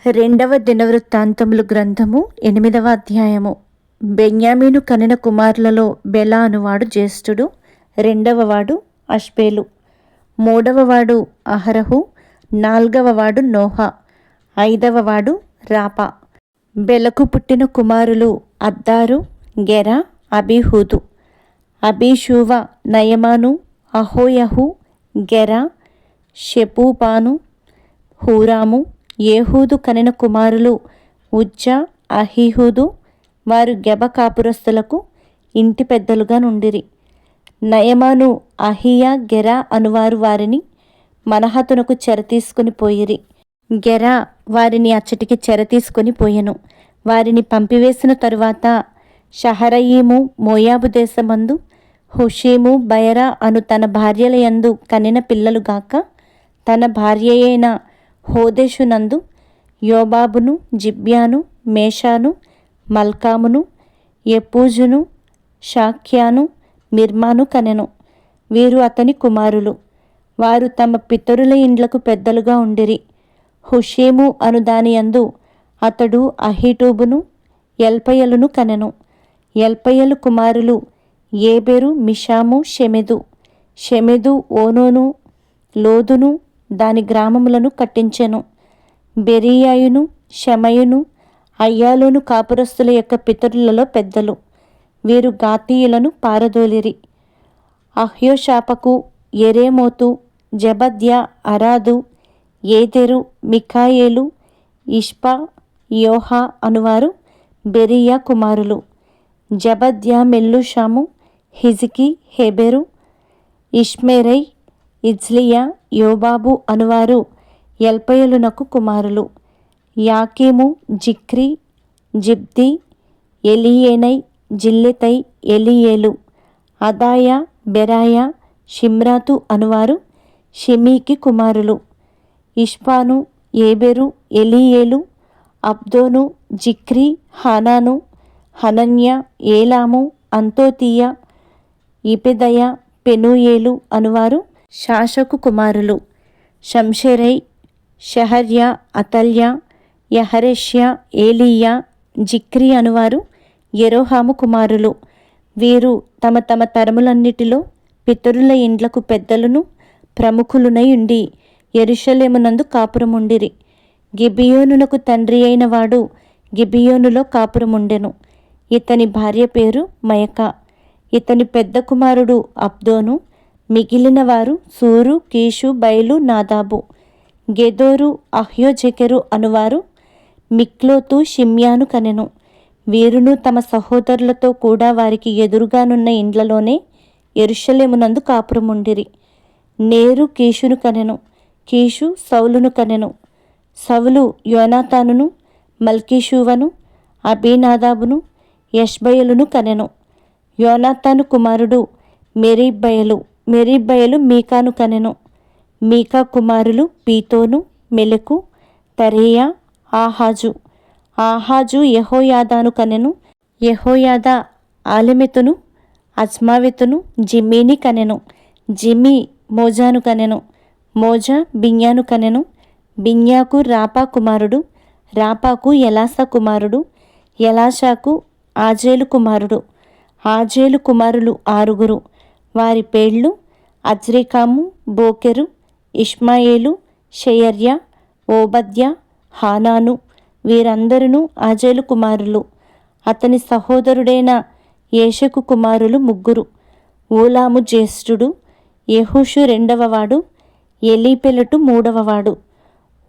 రెండవ దినవృత్తాంతములు గ్రంథము 8వ అధ్యాయము. బెన్యామీను కనిన కుమారులలో బెల అనువాడు జ్యేష్ఠుడు, రెండవవాడు అష్బేలు, మూడవవాడు అహరహు, నాల్గవవాడు నోహ, ఐదవవాడు రాపా. బెలకు పుట్టిన కుమారులు అద్దారు, గెర, అబీహూదు. అబీషూవ నయమాను, అహోయహు, గెర, షెపూపాను, హూరాము. ఏహూదు కనిన కుమారులు ఉజ్జా, అహీహూదు. వారు గెబ కాపురస్తులకు ఇంటి పెద్దలుగా నుండిరి. నయమాను, అహియా, గెర అనువారు వారిని మనహతునకు చెరతీసుకుని పోయిరి. గెర వారిని అచ్చటికి చెరతీసుకొని పోయెను. వారిని పంపివేసిన తరువాత షహరయీము మోయాబు దేశమందు హుషీము, బయరా అను తన భార్యల యందు కనిన పిల్లలుగాక, తన భార్యయైన హోదేషునందు యోబాబును, జిబ్యాను, మేషాను, మల్కామును, యెపూజును, షాక్యాను, మిర్మాను కనెను. వీరు అతని కుమారులు. వారు తమ పితరుల ఇండ్లకు పెద్దలుగా ఉండిరి. హుషీము అను దాని యందు అతడు అహీటూబును, ఎల్పయలును కనెను. ఎల్పయలు కుమారులు ఏబెరు, మిషాము, షెమెదు. షెమెదు ఓనోను, లోదును దాని గ్రామములను కట్టించెను. బెరీయాయును, షమయును, అయ్యాలోను కాపురస్తుల యొక్క పితరులలో పెద్దలు. వీరు గాతీయులను పారదోలిరి. అహ్యోషాపకు, ఎరేమోతు, జబద్యా, అరాదు, ఏదెరు, మికాయేలు, ఇష్పా, యోహా అనువారు బెరీయా కుమారులు. జబద్యా, మెల్లుషాము, హిజికి, హెబెరు, ఇష్మెరై, ఇజ్లియా, యోబాబు అనువారు ఎల్పయలునకు కుమారులు. యాకీము, జిక్రి, జిబ్ది, ఎలీయేనై, జిల్లెతై, ఎలీయేలు, అదాయా, బెరాయా, షిమ్రాతు అనువారు షిమీకి కుమారులు. ఇష్పాను, ఏబెరు, ఎలీయేలు, అబ్దోను, జిక్రి, హానాను, హనన్య, ఏలాము, అంతోతీయ, ఇపెదయ, పెనూయేలు అనువారు షాషకు కుమారులు. షంషెరై, షహర్యా, అతల్యా, యహరెష్యా, ఏలీయా, జిక్రి అనువారు యెరోహాము కుమారులు. వీరు తమ తమ తరములన్నిటిలో పితరుల ఇండ్లకు పెద్దలను ప్రముఖులునై ఉండి యెరూషలేమునందు కాపురముండిరి. గిబియోనునకు తండ్రి అయిన వాడు గిబియోనులో కాపురముండెను. ఇతని భార్య పేరు మయకా. ఇతని పెద్ద కుమారుడు అబ్దోను. మిగిలిన వారు సూరు, కీషు, బయలు, నాదాబు. గెదోరు, అహ్యోజెకెరు అనువారు మిక్లోతు, షిమ్యాను కనెను. వీరును తమ సహోదరులతో కూడా వారికి ఎదురుగానున్న ఇండ్లలోనే యెరూషలేమునందు కాపురముండిరి. నేరు కీషును కనెను. కీషు సౌలును కనెను. సౌలు యోనాతానును, మల్కీషూవను, అబీనాదాబును, యష్బయలును కనెను. యోనాతాను కుమారుడు మెరీబ్బయలు. మెరీబ్బయలు మీకాను కనెను. మీకా కుమారులు పీతోను, మెలకు, తరేయా, ఆహాజు. ఆహాజు యెహోయాదాను కనెను. యెహోయాదా ఆలెమెతును, అజ్మావెతును, జిమ్మీని కనెను. జిమ్మీ మోజాను కనెను. మోజా బిన్యాను కనెను. బిన్యాకు రాపా కుమారుడు. రాపాకు ఎలాసా కుమారుడు. ఎలాషాకు ఆజేలు కుమారుడు. ఆజేలు కుమారులు 6. వారి పేర్లు అజ్రికాము, బోకెరు, ఇష్మాయేలు, షెయర్యా, ఓబద్యా, హానాను. వీరందరూ ఆజేలు కుమారులు. అతని సహోదరుడైన ఏషకు కుమారులు 3. ఊలాము జ్యేష్ఠుడు. యెహూషు రెండవవాడు. ఎలీపెలటు మూడవవాడు.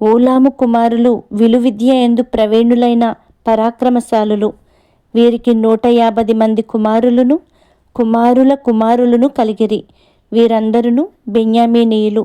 ఊలాము కుమారులు విలువిద్య యందు ప్రవీణులైన పరాక్రమశాలులు. వీరికి 150 మంది కుమారులను కుమారుల కుమారులను కలిగిరి. వీరందరూ బెన్యామీనీయులు.